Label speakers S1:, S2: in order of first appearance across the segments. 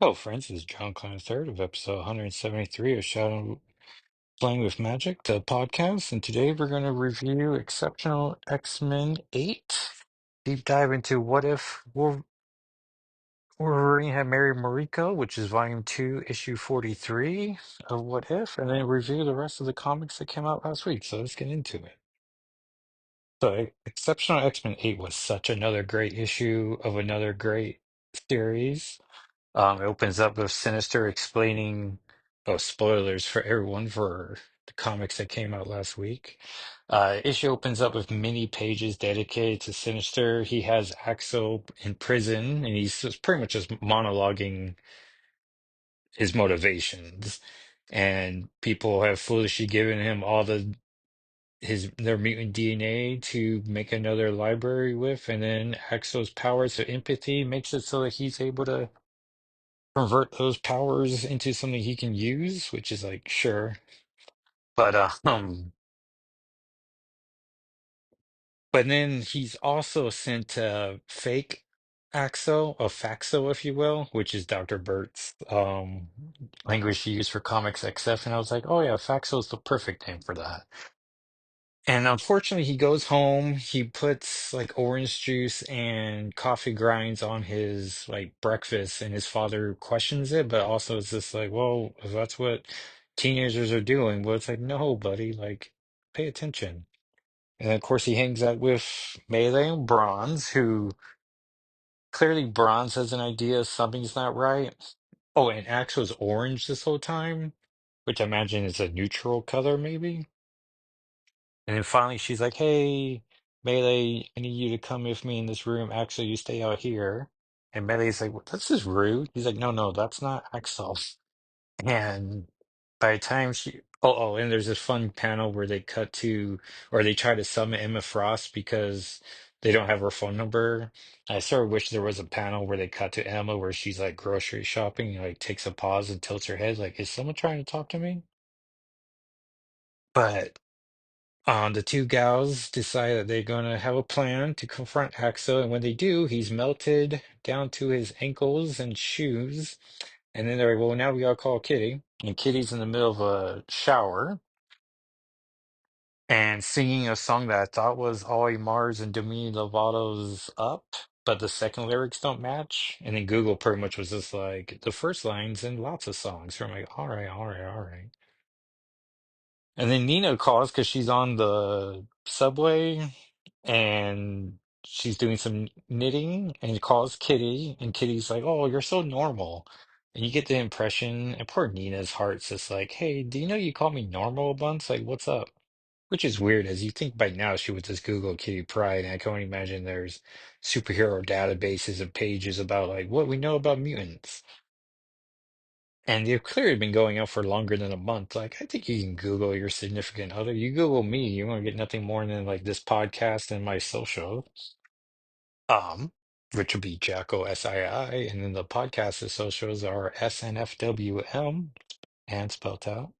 S1: Hello, friends. This is John Clan III of episode 173 of Shadow Playing with Magic, the podcast. And today we're going to review Exceptional X-Men 8. Deep dive into what if Wolverine had married Mariko, which is volume 2, issue 43 of What If, and then review the rest of the comics that came out last week. So let's get into it. So, Exceptional X-Men 8 was such another great issue of another great series. It opens up with Sinister explaining, oh, spoilers for everyone for the comics that came out last week. Issue opens up with many pages dedicated to Sinister. He has Axel in prison, and he's just pretty much just monologuing his motivations. And people have foolishly given him all their mutant DNA to make another library with, and then Axel's powers of empathy makes it so that he's able to convert those powers into something he can use, which is like sure. But but then he's also sent fake Axo, a Faxo, if you will, which is Dr. Bert's language she used for Comics XF, and I was like, oh yeah, Faxo is the perfect name for that. And unfortunately, he goes home. He puts like orange juice and coffee grinds on his like breakfast, and his father questions it, but also it's just like, well, if that's what teenagers are doing, well, it's like, no, buddy, like, pay attention. And of course, he hangs out with Melee and Bronze, who clearly Bronze has an idea something's not right. Oh, and Axe was orange this whole time, which I imagine is a neutral color, maybe. And then finally, she's like, "Hey, Melee, I need you to come with me in this room. Axel, you stay out here." And Melee's like, "Well, this is rude." He's like, "No, no, that's not Axel." And by the time and there's this fun panel where they cut to, or they try to summon Emma Frost because they don't have her phone number. I sort of wish there was a panel where they cut to Emma where she's like grocery shopping, like takes a pause and tilts her head, like, "Is someone trying to talk to me?" But the two gals decide that they're going to have a plan to confront Axel, and when they do, he's melted down to his ankles and shoes. And then they're like, well, now we gotta call Kitty. And Kitty's in the middle of a shower and singing a song that I thought was Ollie Mars and Demi Lovato's Up, but the second lyrics don't match. And then Google pretty much was just like, the first line's in lots of songs. So I'm like, all right, all right, all right. And then Nina calls because she's on the subway and she's doing some knitting and calls Kitty. And Kitty's like, oh, you're so normal. And you get the impression, and poor Nina's heart's just like, hey, do you know you call me normal a bunch? Like, what's up? Which is weird, as you think by now she would just Google Kitty Pryde. And I can only imagine there's superhero databases of pages about like what we know about mutants. And they've clearly been going out for longer than a month. Like, I think you can Google your significant other. You Google me, you're gonna get nothing more than like this podcast and my social. Which would be Jacko SII, and then the podcast socials are SNFWM and spelled out.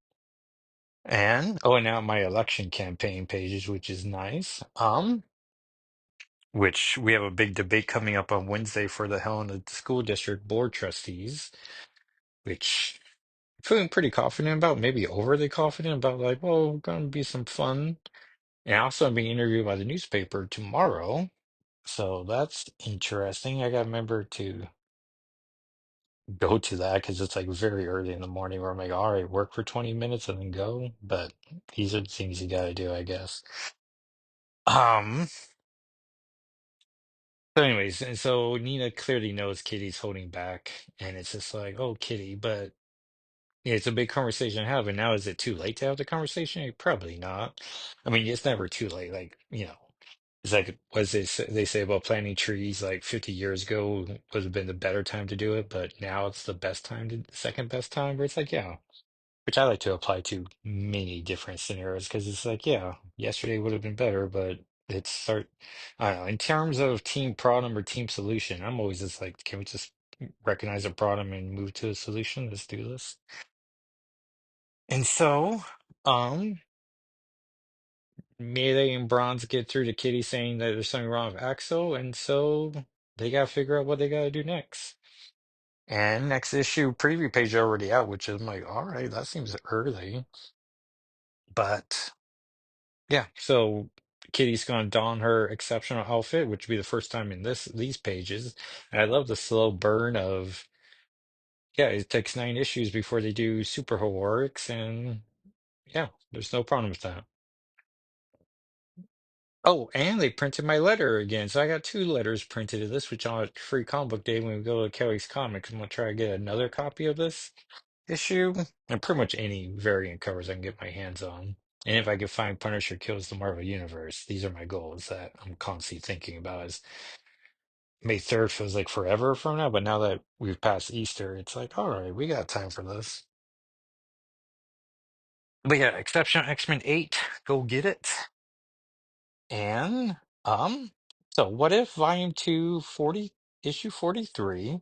S1: And now my election campaign pages, which is nice. Which we have a big debate coming up on Wednesday for the Helena School District Board Trustees, which feeling pretty confident about, maybe overly confident about, like, well, gonna be some fun. And also, I'm being interviewed by the newspaper tomorrow, so that's interesting. I gotta remember to go to that because it's like very early in the morning where I'm like, all right, work for 20 minutes and then go. But these are the things you gotta do, I guess. Um, so anyways, and so Nina clearly knows Kitty's holding back, and it's just like, oh, Kitty, but yeah, it's a big conversation to have, and now is it too late to have the conversation? Probably not. I mean, it's never too late. Like, it's like what they say about planting trees like 50 years ago would have been the better time to do it, but now it's the best time to second best time. Where it's like, yeah, which I like to apply to many different scenarios because it's like, yeah, yesterday would have been better, but it's start. I don't know. In terms of team problem or team solution, I'm always just like, can we just recognize a problem and move to a solution? Let's do this. And so, um, Melee and Bronze get through to Kitty saying that there's something wrong with Axel, and so they gotta figure out what they gotta do next. And next issue preview page already out, which is like, all right, that seems early. But yeah, so Kitty's gonna don her exceptional outfit, which would be the first time in these pages. And I love the slow burn of yeah, it takes 9 issues before they do super heroics, and yeah, there's no problem with that. Oh, and they printed my letter again. So I got 2 letters printed of this, which on a free comic book day when we go to Kelly's Comics, I'm gonna try to get another copy of this issue. And pretty much any variant covers I can get my hands on. And if I can find Punisher Kills the Marvel Universe, these are my goals that I'm constantly thinking about. As May 3rd feels like forever from now, but now that we've passed Easter, it's like, all right, we got time for this. But yeah, Exceptional X-Men 8, go get it. And so what if Volume 2, issue 43,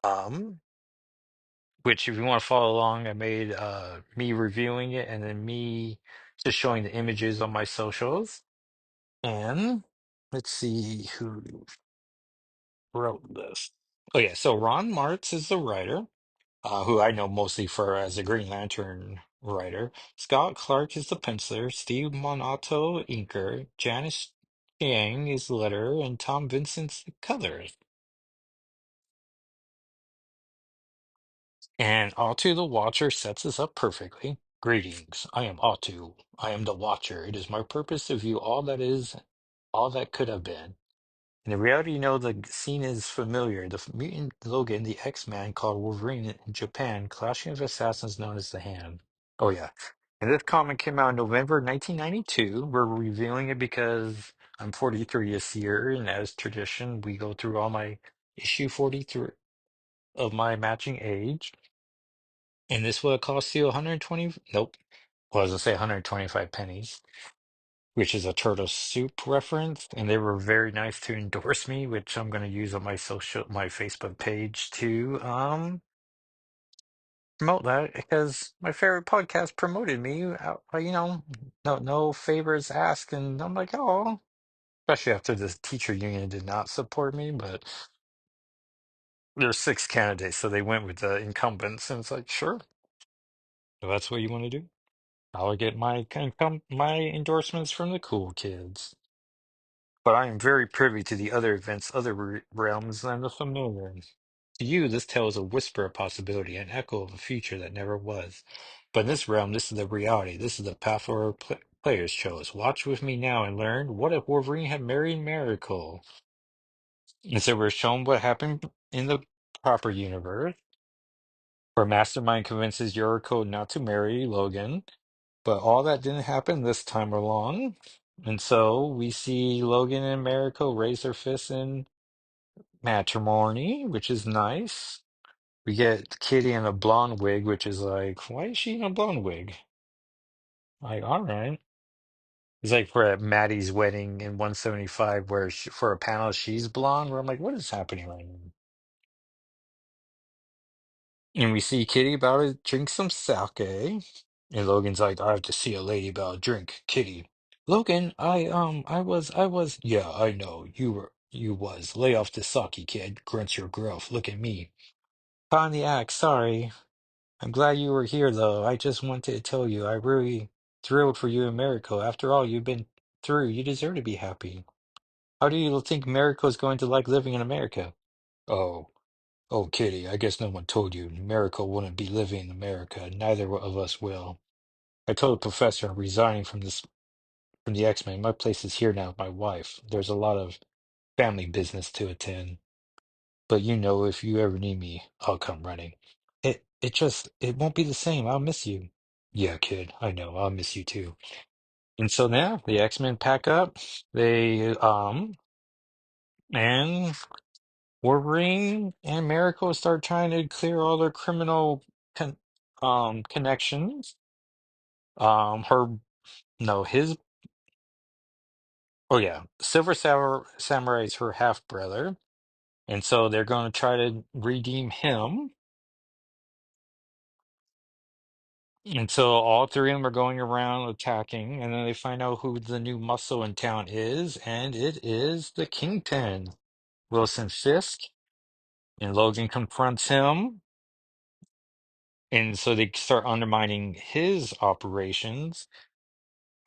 S1: um, which if you want to follow along, I made me reviewing it and then me just showing the images on my socials. And let's see who wrote this. Oh yeah, so Ron Martz is the writer, who I know mostly for as a Green Lantern writer. Scott Clark is the penciler, Steve Monato inker, Janice Chiang is the letterer, and Tom Vincent's the color. And Atu the Watcher sets us up perfectly. Greetings, I am Atu. I am the Watcher. It is my purpose to view all that is, all that could have been. In reality, the scene is familiar. The mutant Logan, the X-Man called Wolverine in Japan, clashing with assassins known as the Hand. Oh yeah. And this comic came out in November 1992. We're reviewing it because I'm 43 this year, and as tradition, we go through all my issue 43 of my matching age. And this will cost you 120, nope. Well, I was gonna say 125 pennies, which is a turtle soup reference. And they were very nice to endorse me, which I'm gonna use on my Facebook page to promote that because my favorite podcast promoted me. No favors asked, and I'm like, oh, especially after the teacher union did not support me, but there's 6 candidates, so they went with the incumbents, and it's like, sure, if that's what you want to do. I'll get my endorsements from the cool kids. But I am very privy to the other events, other realms than the familiar. To you, this tale is a whisper of possibility, an echo of a future that never was. But in this realm, this is the reality. This is the path our players chose. Watch with me now and learn what if Wolverine had married Miracle. And so we're shown what happened in the proper universe, where Mastermind convinces Yuriko not to marry Logan. But all that didn't happen this time along. And so we see Logan and Mariko raise their fists in matrimony, which is nice. We get Kitty in a blonde wig, which is like, why is she in a blonde wig? Like, all right. It's like for at Maddie's wedding in 175, where for a panel she's blonde, where I'm like, what is happening right now? And we see Kitty about to drink some sake. And Logan's like, I have to see a lady about a drink, Kitty. Logan, yeah, I know. You was. Lay off the sake, kid. Grunts your growth. Look at me. On the act, sorry. I'm glad you were here, though. I just wanted to tell you, I really thrilled for you and Mariko. After all you've been through, you deserve to be happy. How do you think Mariko's going to like living in America? Oh, oh, Kitty, I guess no one told you. Mariko wouldn't be living in America. Neither of us will. I told the professor I'm resigning from the X-Men. My place is here now with my wife. There's a lot of family business to attend. But if you ever need me, I'll come running. It won't be the same. I'll miss you. Yeah, kid, I know. I'll miss you too. And so now the X-Men pack up. They and Wolverine and Miracle start trying to clear all their criminal connections. Her no, his oh yeah, Samurai is her half brother. And so they're going to try to redeem him. And so all three of them are going around attacking, and then they find out who the new muscle in town is, and it is the Kingpin, Wilson Fisk. And Logan confronts him, and so they start undermining his operations.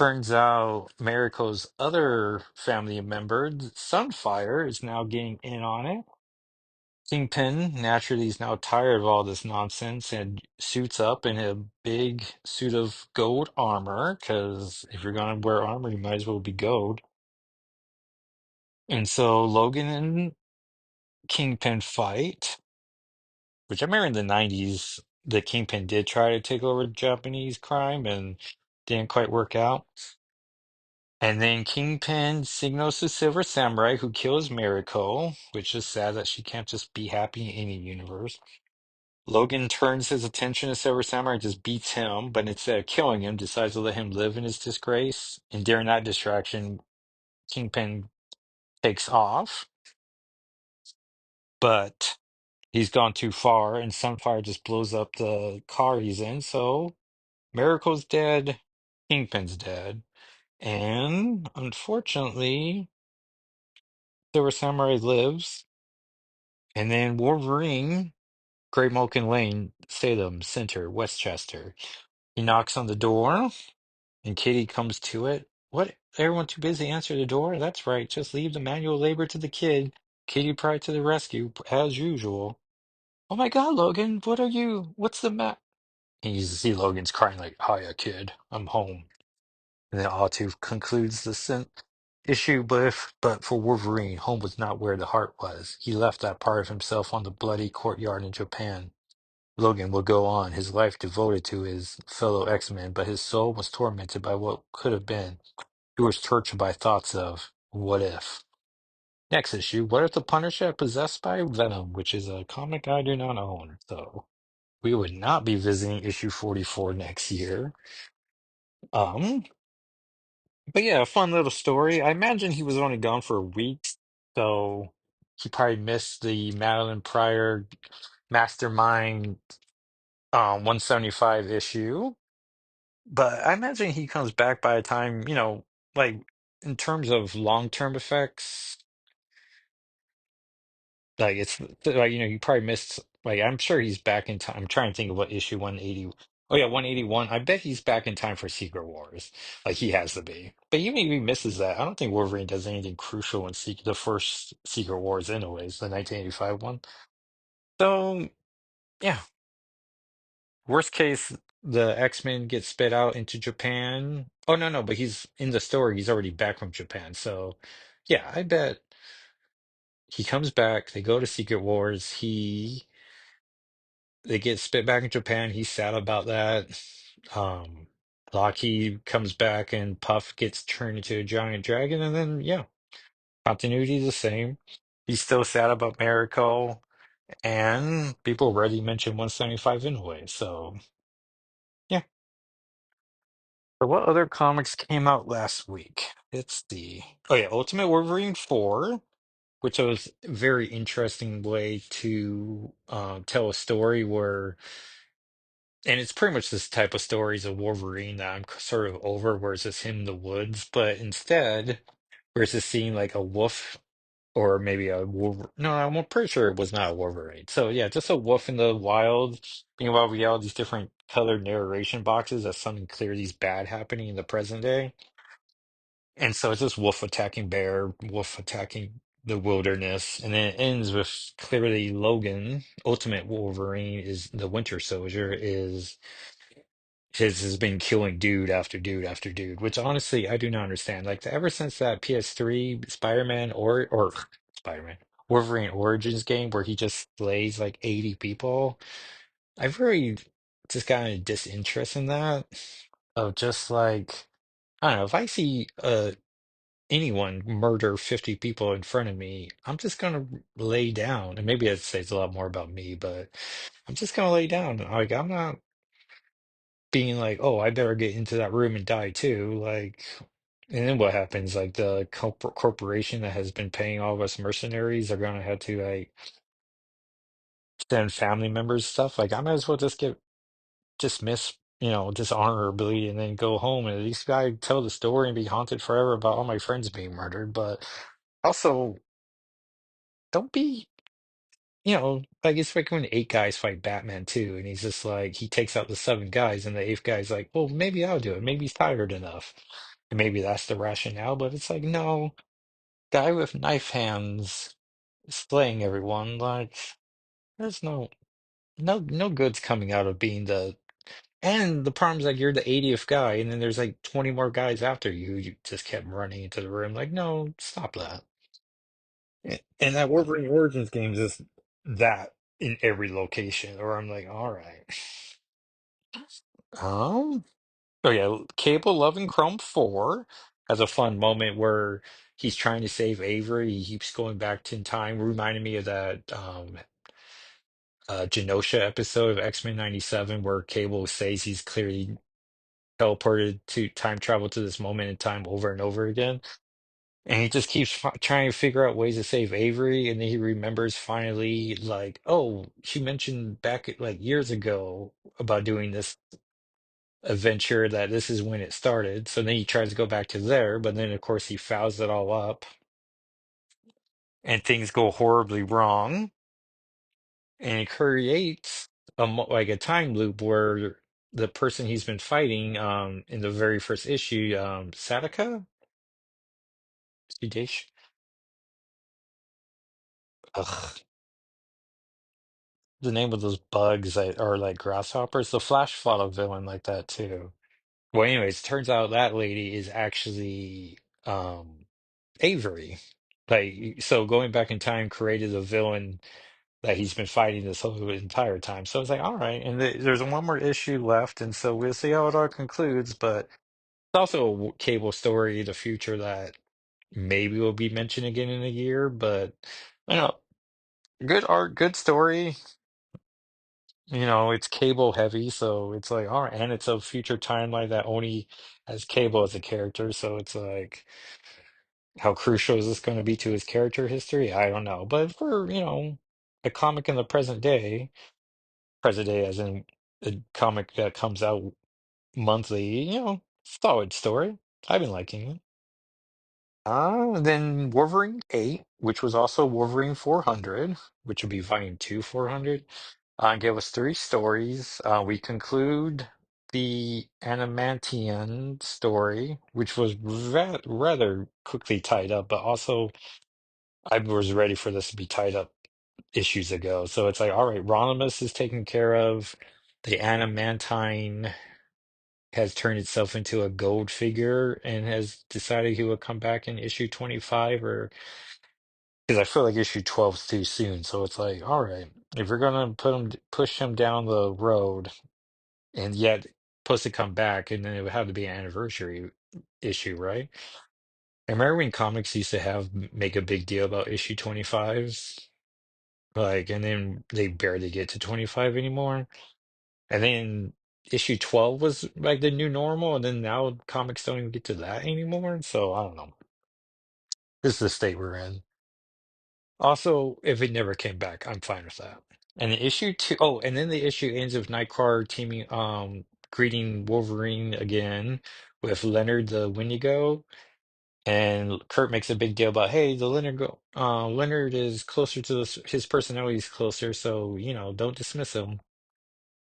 S1: Turns out Mariko's other family member, Sunfire, is now getting in on it. Kingpin naturally is now tired of all this nonsense and suits up in a big suit of gold armor, because if you're gonna wear armor, you might as well be gold. And so Logan and Kingpin fight, which I remember in the 90s, the Kingpin did try to take over Japanese crime and didn't quite work out. And then Kingpin signals to Silver Samurai, who kills Mariko, which is sad that she can't just be happy in any universe. Logan turns his attention to Silver Samurai and just beats him, but instead of killing him, decides to let him live in his disgrace. And during that distraction, Kingpin takes off, but he's gone too far, and Sunfire just blows up the car he's in. So Miracle's dead, Kingpin's dead, and unfortunately, Silver Samurai lives. And then Wolverine, Great Malkin Lane, Salem Center, Westchester. He knocks on the door, and Kitty comes to it. What? Everyone too busy to answer the door? That's right. Just leave the manual labor to the kid. Kitty Pryde to the rescue, as usual. Oh my God, Logan, what are you? What's the matter? And you see Logan's crying like, "Hiya, kid, I'm home." And then Otto concludes the issue, but for Wolverine, home was not where the heart was. He left that part of himself on the bloody courtyard in Japan. Logan will go on, his life devoted to his fellow X-Men, but his soul was tormented by what could have been. He was tortured by thoughts of what if. Next issue, what if the Punisher possessed by Venom, which is a comic I do not own, so we would not be visiting issue 44 next year. Um, but yeah, a fun little story. I imagine he was only gone for a week, so he probably missed the Madeline Pryor Mastermind 175 issue. But I imagine he comes back by the time, like in terms of long-term effects, like it's like, you probably missed, like I'm sure he's back in time. I'm trying to think of what issue 180. Oh yeah, 181. I bet he's back in time for Secret Wars. Like he has to be. But even if he misses that, I don't think Wolverine does anything crucial in the first Secret Wars anyways, the 1985 one. So yeah, worst case, the X-Men get spit out into Japan. Oh no, no, but he's in the story, he's already back from Japan. So yeah, I bet he comes back, they go to Secret Wars, they get spit back in Japan, he's sad about that. Um Lockheed comes back and Puff gets turned into a giant dragon, and then yeah, continuity is the same. He's still sad about Mariko, and people already mentioned 175 anyway, so yeah. So what other comics came out last week? It's the Ultimate Wolverine 4, which was a very interesting way to tell a story where, and it's pretty much this type of stories of Wolverine that I'm sort of over, where it's just him in the woods, but instead, where it's just seeing like a wolf or maybe a wolver. No, I'm pretty sure it was not a Wolverine. So yeah, just a wolf in the wild. Meanwhile, we got all these different colored narration boxes of something clearly bad happening in the present day. And so it's just wolf attacking bear, wolf attacking the wilderness, and then it ends with clearly Logan, Ultimate Wolverine, is the Winter Soldier, is his has been killing dude after dude after dude, which honestly I do not understand. Like ever since that PS3 Spider-Man or Spider-Man Wolverine Origins game where he just slays like 80 people, I've really just gotten a disinterest in that of just like I don't know, if I see anyone murder 50 people in front of me, I'm just gonna lay down. And maybe that says a lot more about me, but I'm just gonna lay down. Like I'm not being like, oh, I better get into that room and die too. Like, and then what happens? Like the corporation that has been paying all of us mercenaries are gonna have to like send family members stuff. Like I might as well just get dismissed, dishonorably, and then go home and at least I tell the story and be haunted forever about all my friends being murdered. But also, don't be. like it's like when eight guys fight Batman too, and he's just like he takes out the seven guys, and the eighth guy's like, well, maybe I'll do it. Maybe he's tired enough, and maybe that's the rationale. But it's like, no, guy with knife hands slaying everyone. Like, there's no goods coming out of being the. And the problem's like you're the 80th guy, and then there's like 20 more guys after you. You just kept running into the room. Like, no, stop that. And that Wolverine Origins game is just that in every location, or I'm like, all right. Um, oh yeah, Cable Loving Chrome 4 has a fun moment where he's trying to save Avery. He keeps going back in time, reminding me of that Genosha episode of X-Men 97 where Cable says he's clearly teleported to time travel to this moment in time over and over again. And he just keeps trying to figure out ways to save Avery, and then he remembers finally, like, oh, she mentioned back like years ago about doing this adventure that this is when it started. So then he tries to go back to there, but then of course he fouls it all up, and things go horribly wrong, and it creates like a time loop where the person he's been fighting, in the very first issue, Satika, Sudesh, ugh, the name of those bugs that are like grasshoppers. The Flash fought a villain like that too. Well, anyways, turns out that lady is actually Avery. Like, so going back in time created a villain that he's been fighting this whole entire time. So it's like, all right, and there's one more issue left, and so we'll see how it all concludes. But it's also a Cable story, the future that maybe will be mentioned again in a year. But I don't know, good art, good story. It's Cable heavy, so it's like, all right, and it's a future timeline that only has Cable as a character, so it's like, how crucial is this going to be to his character history? I don't know. But for, a comic in the present day as in a comic that comes out monthly, solid story. I've been liking it. Then Wolverine 8, which was also Wolverine 400, which would be volume 2 400. Gave us three stories. We conclude the Adamantian story, which was rather quickly tied up, but also I was ready for this to be tied up issues ago. So it's like, all right, Ronimus is taken care of. The Adamantine has turned itself into a gold figure and has decided he will come back in issue 25, or because I feel like issue 12 is too soon. So it's like, all right, if we're gonna push him down the road and yet supposed to come back, and then it would have to be an anniversary issue, right? I remember when comics used to have make a big deal about issue 25s, like, and then they barely get to 25 anymore. And then issue 12 was like the new normal, and then now comics don't even get to that anymore. So I don't know. This is the state we're in. Also, if it never came back, I'm fine with that. And the issue two, oh, and then the issue ends with Nightcrawler teaming, greeting Wolverine again with Leonard the Wendigo. And Kurt makes a big deal about, hey, Leonard is closer to his personality is closer, so don't dismiss him.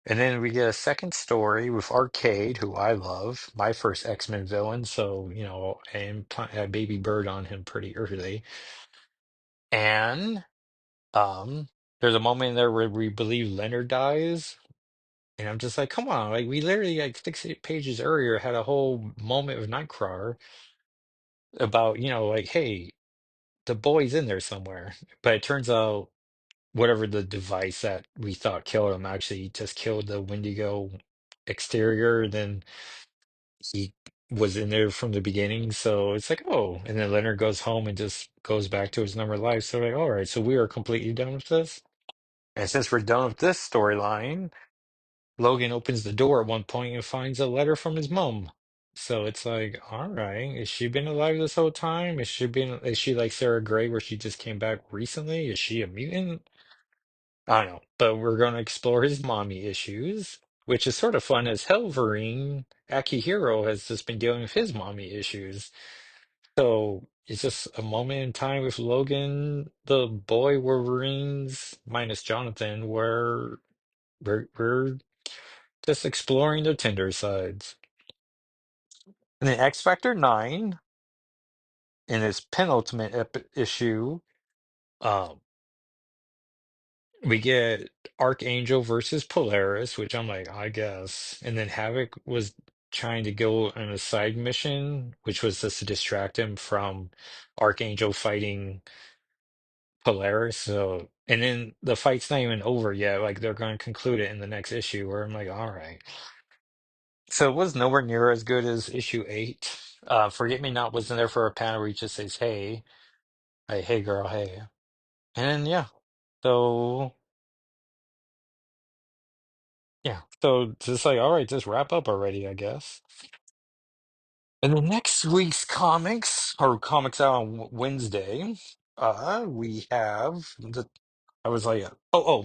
S1: And then we get a second story with Arcade, who I love, my first X-Men villain, so and Baby Bird on him pretty early. And there's a moment in there where we believe Leonard dies, and I'm just like, come on, like we literally like 6 pages earlier had a whole moment with Nightcrawler about, like, hey, the boy's in there somewhere. But it turns out whatever the device that we thought killed him actually just killed the Wendigo exterior. Then he was in there from the beginning. So it's like, oh, and then Leonard goes home and just goes back to his normal life. So like, all right, so we are completely done with this. And since we're done with this storyline, Logan opens the door at one point and finds a letter from his mom. So it's like, all right, has she been alive this whole time? Is she like Sarah Gray where she just came back recently? Is she a mutant? I don't know. But we're gonna explore his mommy issues, which is sort of fun as Wolverine Akihiro has just been dealing with his mommy issues. So it's just a moment in time with Logan, the boy Wolverines minus Jonathan, where we're just exploring the tender sides. And then X Factor 9 in its penultimate issue, um, we get Archangel versus Polaris, which I'm like, I guess. And then Havoc was trying to go on a side mission, which was just to distract him from Archangel fighting Polaris. So, and then the fight's not even over yet. Like they're going to conclude it in the next issue, where I'm like, all right. So it was nowhere near as good as issue 8. Forget Me Not wasn't there for a panel where he just says, hey, hey girl, hey. And yeah. So yeah. So just like, all right, just wrap up already, I guess. And the next week's comics, or comics out on Wednesday, we have I was like,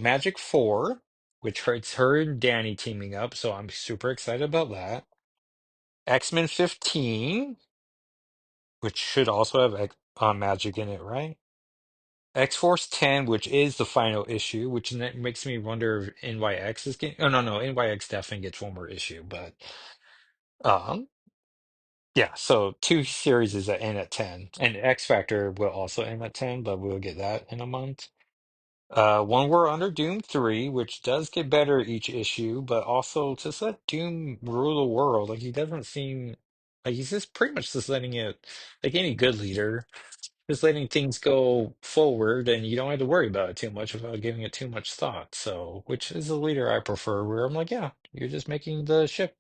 S1: Magic 4, which it's her and Danny teaming up, so I'm super excited about that. X-Men 15, which should also have Magic in it, right? X-Force 10, which is the final issue, which makes me wonder if NYX is getting. Oh, no, NYX definitely gets one more issue, but um, yeah, so two series is at end at 10, and X Factor will also end at 10, but we'll get that in a month. One War Under Doom 3, which does get better each issue, but also just let Doom rule the world. Like he doesn't seem like he's just pretty much just letting it, like any good leader, just letting things go forward, and you don't have to worry about it too much without giving it too much thought. So, which is a leader I prefer, where I'm like, yeah, you're just making the ship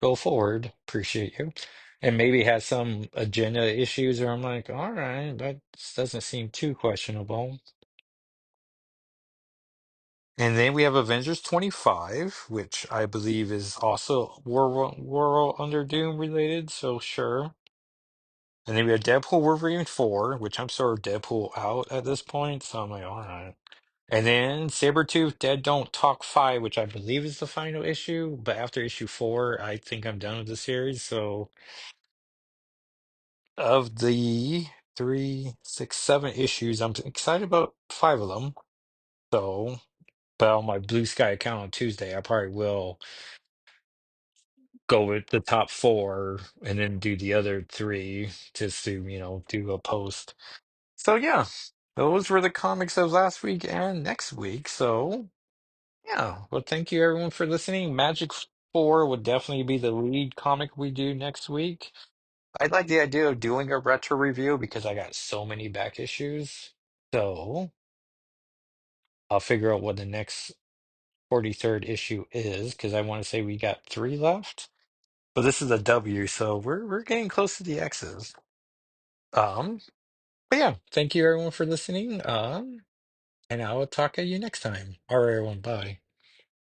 S1: go forward. Appreciate you. And maybe has some agenda issues, or I'm like, all right, that doesn't seem too questionable. And then we have Avengers 25, which I believe is also World Under Doom related, so sure. And then we have Deadpool Wolverine 4, which I'm sort of Deadpool out at this point, so I'm like, all right. And then Sabretooth Dead Don't Talk 5, which I believe is the final issue, but after issue 4, I think I'm done with the series. So of the 3, 6, 7 issues, I'm excited about 5 of them. So, but on my Blue Sky account on Tuesday, I probably will go with the top 4 and then do the other 3 just to, do a post. So yeah, those were the comics of last week and next week. So yeah, well, thank you everyone for listening. Magic 4 would definitely be the lead comic we do next week. I like the idea of doing a retro review because I got so many back issues. So I'll figure out what the next 43rd issue is because I want to say we got 3 left. But this is a W, so we're getting close to the X's. Um, but yeah, thank you everyone for listening. And I will talk to you next time. All right, everyone, bye.